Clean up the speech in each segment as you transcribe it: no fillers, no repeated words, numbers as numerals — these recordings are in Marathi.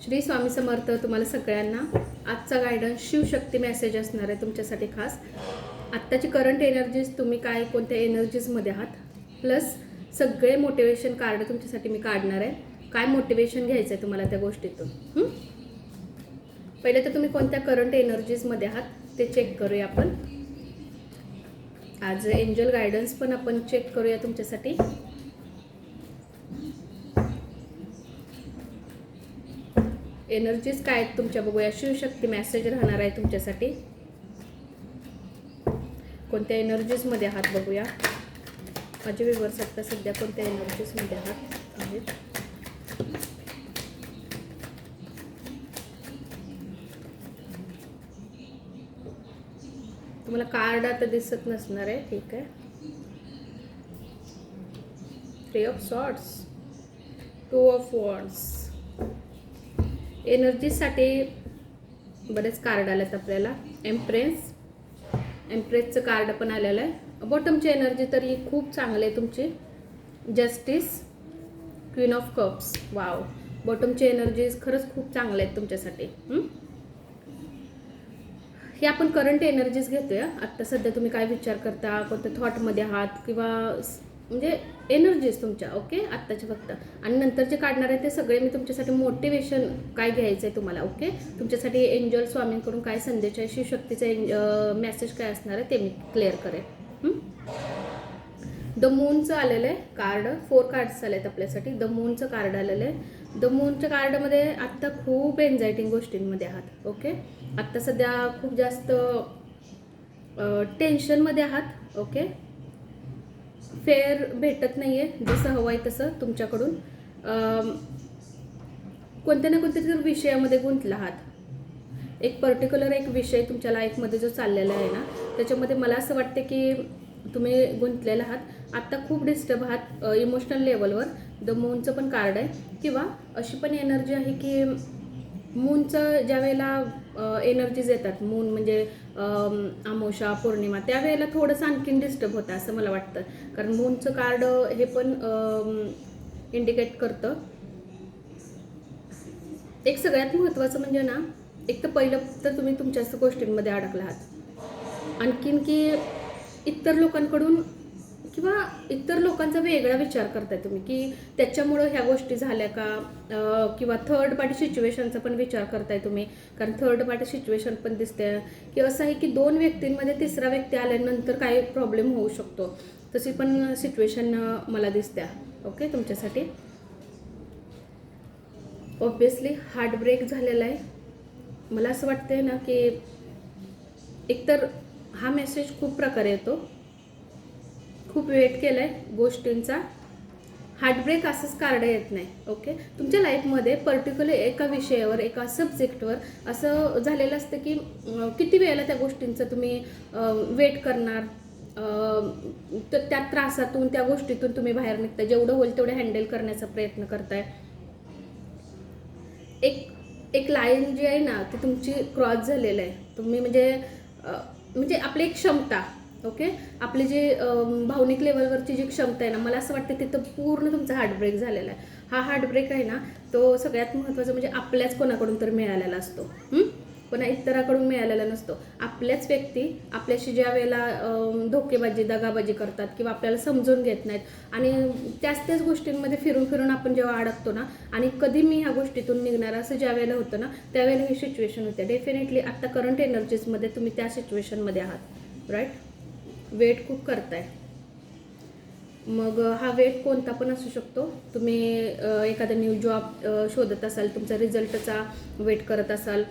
श्री स्वामी समर्थ तुम्हाला सगळ्यांना. आजचा गायडन्स शिवशक्ती मेसेज असणार आहे तुमच्यासाठी खास. आत्ताची करंट एनर्जीज, तुम्ही काय कोणत्या एनर्जीजमध्ये आहात, प्लस सगळे मोटिवेशन कार्ड तुमच्यासाठी मी काढणार आहे. काय मोटिवेशन घ्यायचं आहे तुम्हाला त्या गोष्टीतून. पहिले तर तुम्ही कोणत्या करंट एनर्जीजमध्ये आहात ते चेक करूया आपण. आज एंजल गायडन्स पण आपण चेक करूया तुमच्यासाठी. एनर्जीज काय आहेत तुमच्या बघूया. शिवशक्ती मेसेज राहणार आहे तुमच्यासाठी. कोणत्या एनर्जीजमध्ये आहात बघूया. माझे व्ह्यूअर्स आता सध्या कोणत्या एनर्जीजमध्ये आहेत. तुम्हाला कार्ड आता दिसत नसणार आहे, ठीक आहे. 3 ऑफ सॉर्ड्स, 2 ऑफ वॉन्ड्स. एनर्जीसाठी बरेच कार्ड आलेत आपल्याला. एम्प्रेसचं कार्ड पण आलेलं आहे. बॉटमची एनर्जी तरी खूप चांगली आहे तुमची. Justice, queen of cups. Wow, बॉटमची एनर्जीज खरंच खूप चांगल्या आहेत तुमच्यासाठी. हे आपण करंट एनर्जीज घेतोय. आत्ता सध्या तुम्ही काय विचार करता, कोणत्या थॉटमध्ये आहात, किंवा म्हणजे एनर्जीज तुमच्या. ओके, आत्ताच्या फक्त. आणि नंतर जे काढणार आहे ते सगळे मी तुमच्यासाठी मोटिवेशन काय घ्यायचं आहे तुम्हाला. ओके, तुमच्यासाठी एंजल स्वामींकडून काय संदेश आहे, शिवशक्तीचा मेसेज काय असणार आहे ते मी क्लिअर करेन. द मूनचं आलेलं आहे कार्ड. 4 कार्ड्स आले आहेत आपल्यासाठी. द मूनचं कार्ड आलेलं आहे. द मूनच्या कार्डमध्ये आत्ता खूप एन्झायटिंग गोष्टींमध्ये आहात. ओके, आत्ता सध्या खूप जास्त टेन्शनमध्ये आहात. ओके, फेअर भेटत नाही आहे जसं हवं आहे तसं तुमच्याकडून. कोणत्या ना कोणत्या तरी विषयामध्ये गुंतला आहात. एक पर्टिक्युलर एक विषय तुमच्या लाईफमध्ये जो चाललेला आहे ना, त्याच्यामध्ये मला असं वाटते की तुम्ही गुंतलेला आहात. आत्ता खूप डिस्टर्ब आहात इमोशनल लेवलवर. द मूनचं पण कार्ड आहे. किंवा अशी पण एनर्जी आहे की मूनचं ज्या वेळेला एनर्जीज येतात, मून म्हणजे अमावस्या, पौर्णिमा, त्यावेळेला थोडंसं आणखीन डिस्टर्ब होतं असं मला वाटतं. कारण मूनचं कार्ड हे पण इंडिकेट करतं. एक सगळ्यात महत्त्वाचं म्हणजे ना, एक तर पहिलं तर तुम्ही तुमच्याच गोष्टींमध्ये अडकला आहात. आणखीन की इतर लोकांकडून किंवा इतर लोकांचा वेगळा विचार करताय तुम्ही की त्याच्यामुळं ह्या गोष्टी झाल्या का, किंवा थर्ड पार्टी सिच्युएशनचा पण विचार करताय तुम्ही. कारण थर्ड पार्टी सिच्युएशन पण दिसते की असं आहे की 2 व्यक्तींमध्ये तिसरा व्यक्ती आल्यानंतर काही प्रॉब्लेम होऊ शकतो. तशी पण सिच्युएशन मला दिसत्या. ओके, तुमच्यासाठी ऑब्वियसली हार्ट ब्रेक झालेला आहे. मला असं वाटतंय ना की एकतर हा मेसेज खूप प्रकारे येतो. खूप वेट केलं आहे गोष्टींचा. हार्टब्रेक असंच कार्ड येत नाही. ओके, तुमच्या लाईफमध्ये पर्टिक्युलर एका विषयावर, एका सब्जेक्टवर असं झालेलं असतं की किती वेळेला त्या गोष्टींचं तुम्ही वेट करणार. त्या त्रासातून, त्या गोष्टीतून तुम्ही बाहेर निघताय. जेवढं होईल तेवढं हँडल करण्याचा प्रयत्न करताय. एक लाईन जी आहे ना ती तुमची क्रॉस झालेलं आहे. तुम्ही म्हणजे आपली एक क्षमता. ओके, आपली जी भावनिक लेवलवरची जी क्षमता आहे ना, मला असं वाटतं तिथं पूर्ण तुमचा हार्टब्रेक झालेला आहे. हा हार्टब्रेक आहे ना, तो सगळ्यात महत्त्वाचा म्हणजे आपल्याच कोणाकडून तर मिळालेला असतो. कोणा इतराकडून मिळालेला नसतो. आपल्याच व्यक्ती आपल्याशी ज्या वेळेला धोकेबाजी, दगाबाजी करतात किंवा आपल्याला समजून घेत नाहीत आणि त्याच गोष्टींमध्ये फिरून फिरून आपण जेव्हा अडकतो ना, आणि कधी मी ह्या गोष्टीतून निघणार असं ज्या वेळेला होतं ना, त्यावेळेला ही सिच्युएशन होते. डेफिनेटली आत्ता करंट एनर्जीजमध्ये तुम्ही त्या सिच्युएशनमध्ये आहात. राईट, वेट खूप करताय. मग हा वेट कोणता पण असू शकतो. तुम्ही एखादा न्यू जॉब शोधत असाल, तुमचा रिझल्टचा वेट करत असाल,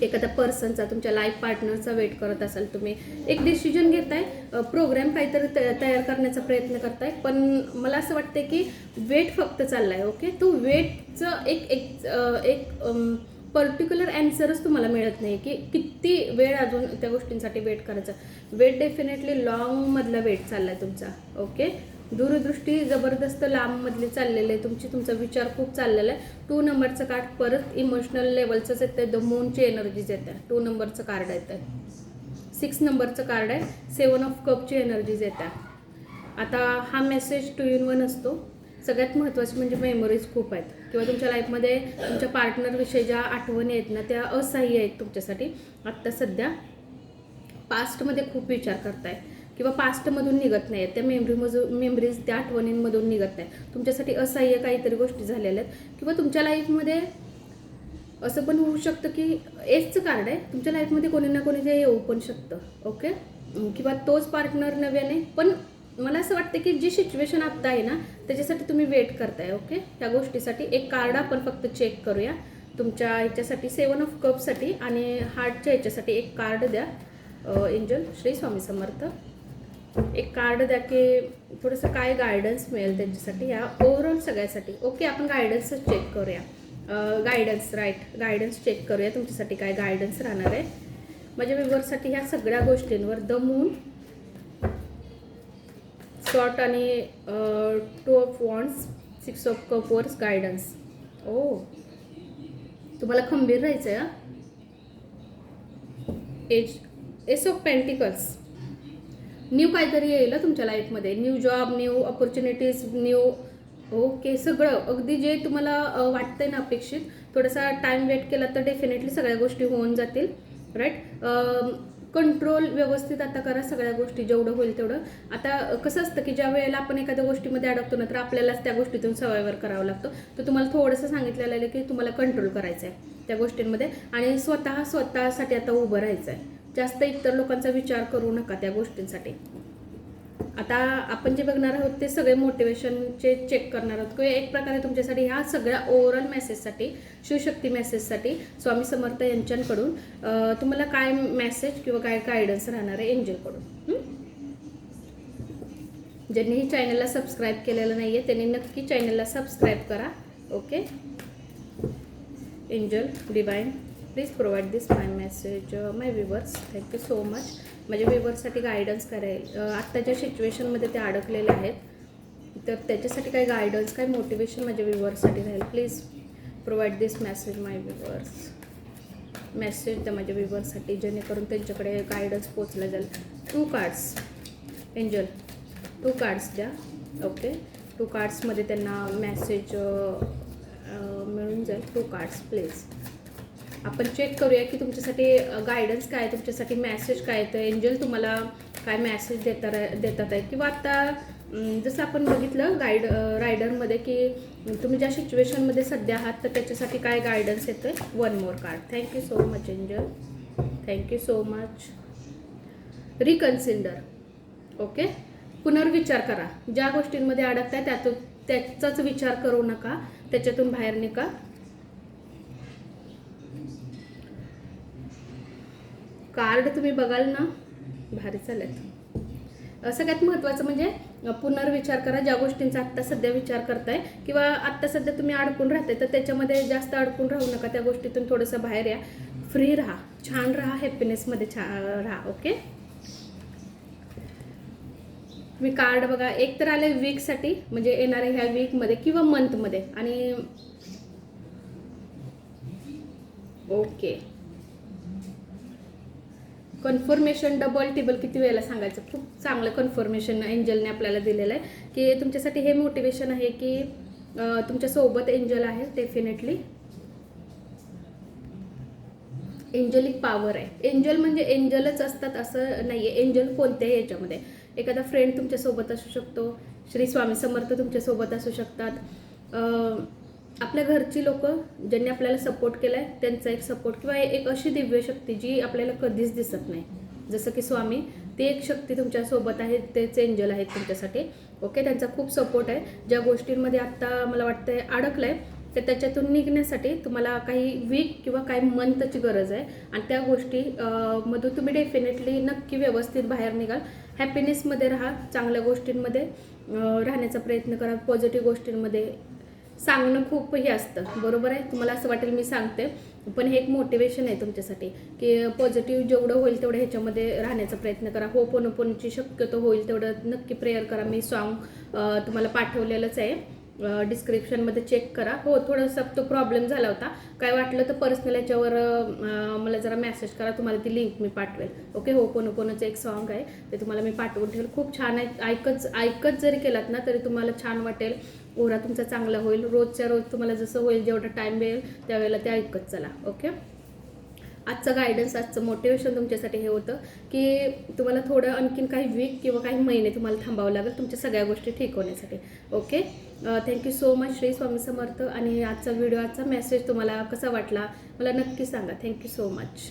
एखाद्या पर्सनचा, तुमच्या लाईफ पार्टनरचा वेट करत असाल, तुम्ही एक डिसिजन घेताय, प्रोग्राम काहीतरी तयार करण्याचा प्रयत्न करताय, पण मला असं वाटतं की वेट फक्त चाललाय. ओके, तो वेटचं एक पर्टिक्युलर ॲन्सरच तुम्हाला मिळत नाही की किती वेळ अजून त्या गोष्टींसाठी वेट करायचा. वेट डेफिनेटली लॉंगमधला वेट चालला आहे तुमचा. ओके, दूरदृष्टी जबरदस्त लांबमधली चाललेली आहे तुमची. तुमचा विचार खूप चाललेला आहे. 2 नंबरचं कार्ड परत इमोशनल लेवलचंच येतं आहे. द मूनची एनर्जीज येत आहे. 2 नंबरचं कार्ड येतं आहे. 6 नंबरचं कार्ड आहे. 7 ऑफ कपची एनर्जीज येत आहे. आता हा मेसेज 2 in 1 असतो. सगळ्यात महत्त्वाचं म्हणजे मेमरीज खूप आहेत किंवा तुमच्या लाईफमध्ये तुमच्या पार्टनरविषयी ज्या आठवणी आहेत ना त्या असह्य आहेत तुमच्यासाठी. आत्ता सध्या पास्टमध्ये खूप विचार करताय किंवा पास्टमधून निघत नाही आहेत, त्या मेमरीज त्या आठवणींमधून निघत नाही. तुमच्यासाठी असह्य काहीतरी गोष्टी झालेल्या आहेत किंवा तुमच्या लाईफमध्ये असं पण होऊ शकतं की एजचं कार्ड आहे, तुमच्या लाईफमध्ये कोणी ना कोणी ते येऊ पण शकतं. ओके, किंवा तोच पार्टनर नव्याने. पण मला असं वाटतं की जी सिच्युएशन आत्ता आहे ना त्याच्यासाठी तुम्ही वेट करताय. ओके, ह्या गोष्टीसाठी एक कार्ड आपण फक्त चेक करूया तुमच्या ह्याच्यासाठी, 7 ऑफ कपसाठी आणि हार्टच्या ह्याच्यासाठी एक कार्ड द्या. एंजल श्री स्वामी समर्थ, एक कार्ड द्या की थोडंसं काय गायडन्स मिळेल त्यांच्यासाठी ह्या ओव्हरऑल सगळ्यासाठी. ओके, आपण गायडन्सच चेक करूया. गायडन्स, राईट, गायडन्स चेक करूया तुमच्यासाठी काय गायडन्स राहणार आहे माझ्या व्ह्यूअर्ससाठी ह्या सगळ्या गोष्टींवर. द मून, शॉर्ट आणि 2 ऑफ वॉन्ड्स, 6 ऑफ कपवर्स गायडन्स. ओ, तुम्हाला खंबीर राहायचं आहे. एस ऑफ पेंटिकल्स, न्यू काहीतरी येईल तुमच्या लाईफमध्ये, new job, new opportunities, new. Okay, सगळं अगदी जे तुम्हाला वाटतंय ना अपेक्षित, थोडासा टाईम वेट केला तर डेफिनेटली सगळ्या गोष्टी होऊन जातील. राईट, कंट्रोल व्यवस्थित आता करा सगळ्या गोष्टी जेवढं होईल तेवढं. आता कसं असतं की ज्या वेळेला आपण एखाद्या गोष्टीमध्ये अडकतो ना तर आपल्यालाच त्या गोष्टीतून सर्वायव्हर करावं लागतं. तर तुम्हाला थोडंसं सांगितलेलं आहे की तुम्हाला कंट्रोल करायचं आहे त्या गोष्टींमध्ये आणि स्वतःसाठी आता उभं राहायचं आहे. जास्त इतर लोकांचा विचार करू नका त्या गोष्टींसाठी. आता आपण जे बघणार आहोत ते सगळे मोटिवेशनचे चेक करणार आहोत किंवा एक प्रकारे तुमच्यासाठी ह्या सगळ्या ओव्हरऑल मेसेजसाठी, शिवशक्ती मेसेजसाठी स्वामी समर्थ यांच्याकडून तुम्हाला काय मेसेज किंवा काय गायडन्स राहणार आहे एंजलकडून. ज्यांनीही चॅनलला सबस्क्राईब केलेलं नाही आहे त्यांनी नक्की चॅनलला सबस्क्राईब करा. Okay, angel divine please provide this my message my viewers. Thank you so much. माझ्या व्ह्यूवर्ससाठी गायडन्स करेल. आत्ताच्या सिच्युएशनमध्ये ते अडकलेले आहेत तर त्याच्यासाठी काय गायडन्स, काय मोटिवेशन माझ्या व्ह्यूवर्ससाठी राहील. Please provide this message my viewers. Message द्या माझ्या व्ह्यूवर्ससाठी जेणेकरून त्यांच्याकडे गायडन्स पोचला जाईल. 2 कार्ड्स एंजल, 2 कार्ड्स द्या. ओके, 2 कार्ड्समध्ये त्यांना मेसेज मिळून जाईल. 2 कार्ड्स प्लीज. आपण चेक करूया की तुमच्यासाठी गायडन्स काय आहे, तुमच्यासाठी मेसेज काय येतं, एंजल तुम्हाला काय मेसेज देतात आहे. किंवा आत्ता जसं आपण बघितलं रायडरमध्ये की तुम्ही ज्या सिच्युएशनमध्ये सध्या आहात तर त्याच्यासाठी काय गायडन्स येतं. 1 more card. Thank you so much angel, thank you so much. Reconsider. Okay, पुनर्विचार करा. ज्या गोष्टींमध्ये अडकताय त्याचाच विचार करू नका, त्याच्यातून बाहेर निघा. कार्ड तुम्ही बघाल ना भारी चालेल. सगळ्यात महत्त्वाचं म्हणजे पुनर्विचार करा. ज्या गोष्टींचा आत्ता सध्या विचार करताय किंवा आत्ता सध्या तुम्ही अडकून राहताय तर त्याच्यामध्ये जास्त अडकून राहू नका. त्या गोष्टीतून थोडंसं बाहेर या, फ्री राहा, छान राहा, हॅपीनेसमध्ये राहा. ओके, तुम्ही कार्ड बघा. एक तर आले वीकसाठी म्हणजे येणाऱ्या ह्या वीकमध्ये किंवा मंथमध्ये. आणि ओके, कन्फर्मेशन डबल टेबल किती वेळेला सांगायचं. खूप चांगलं कन्फर्मेशन एंजलने आपल्याला दिलेलं आहे की तुमच्यासाठी हे मोटिवेशन आहे की तुमच्यासोबत एंजल आहे. डेफिनेटली एंजलिक पॉवर आहे. एंजल म्हणजे एंजलच असतात असं नाही आहे. एंजल कोणत्याही याच्यामध्ये एखादा फ्रेंड तुमच्यासोबत असू शकतो, श्री स्वामी समर्थ तुमच्यासोबत असू शकतात, आपल्या घरची लोक ज्यांनी आपल्याला सपोर्ट केला आहे त्यांचा एक सपोर्ट किंवा एक अशी दिव्य शक्ती जी आपल्याला कधीच दिसत नाही जसं की स्वामी, ती एक शक्ती तुमच्यासोबत आहे, तेच एंजल आहेत तुमच्यासाठी. ओके, त्यांचा खूप सपोर्ट आहे. ज्या गोष्टींमध्ये आत्ता मला वाटतं अडकलं आहे तर त्याच्यातून निघण्यासाठी तुम्हाला काही वीक किंवा काही मंथची गरज आहे आणि त्या गोष्टी मधून तुम्ही डेफिनेटली नक्की व्यवस्थित बाहेर निघाल. हॅपीनेसमध्ये राहा, चांगल्या गोष्टींमध्ये राहण्याचा प्रयत्न करा, पॉझिटिव्ह गोष्टींमध्ये. सांगणं खूप हे असतं, बरोबर आहे. तुम्हाला असं वाटेल मी सांगते पण हे एक मोटिवेशन आहे तुमच्यासाठी की पॉझिटिव्ह जेवढं होईल तेवढं ह्याच्यामध्ये राहण्याचा प्रयत्न करा. होपोनोपोनची शक्यतो होईल तेवढं नक्की प्रेयर करा. मी सॉन्ग तुम्हाला पाठवलेलंच आहे, डिस्क्रिप्शनमध्ये चेक करा. हो, थोडासा तो प्रॉब्लेम झाला होता. काय वाटलं तर पर्सनल याच्यावर मला जरा मेसेज करा, तुम्हाला ती लिंक मी पाठवेल. ओके, होपोनोपोनोचं एक सॉन्ग आहे ते तुम्हाला मी पाठवून ठेवेल. खूप छान आहे. ऐकत जरी केलात ना तरी तुम्हाला छान वाटेल. ओरा तुमचा चांगला होईल. रोजच्या रोज तुम्हाला जसं होईल, जेवढा टाईम मिळेल त्यावेळेला ते ऐकत चला. ओके. आजचं गायडन्स, आजचं मोटिवेशन तुमच्यासाठी हे होतं की तुम्हाला थोडं आणखीन काही वीक किंवा काही महिने तुम्हाला थांबावं लागेल तुमच्या सगळ्या गोष्टी ठीक होण्यासाठी. Okay. Thank you so much. Shri Swami Samarth. आणि आजचा व्हिडिओ, आजचा मेसेज तुम्हाला कसा वाटला मला नक्की सांगा. Thank you so much.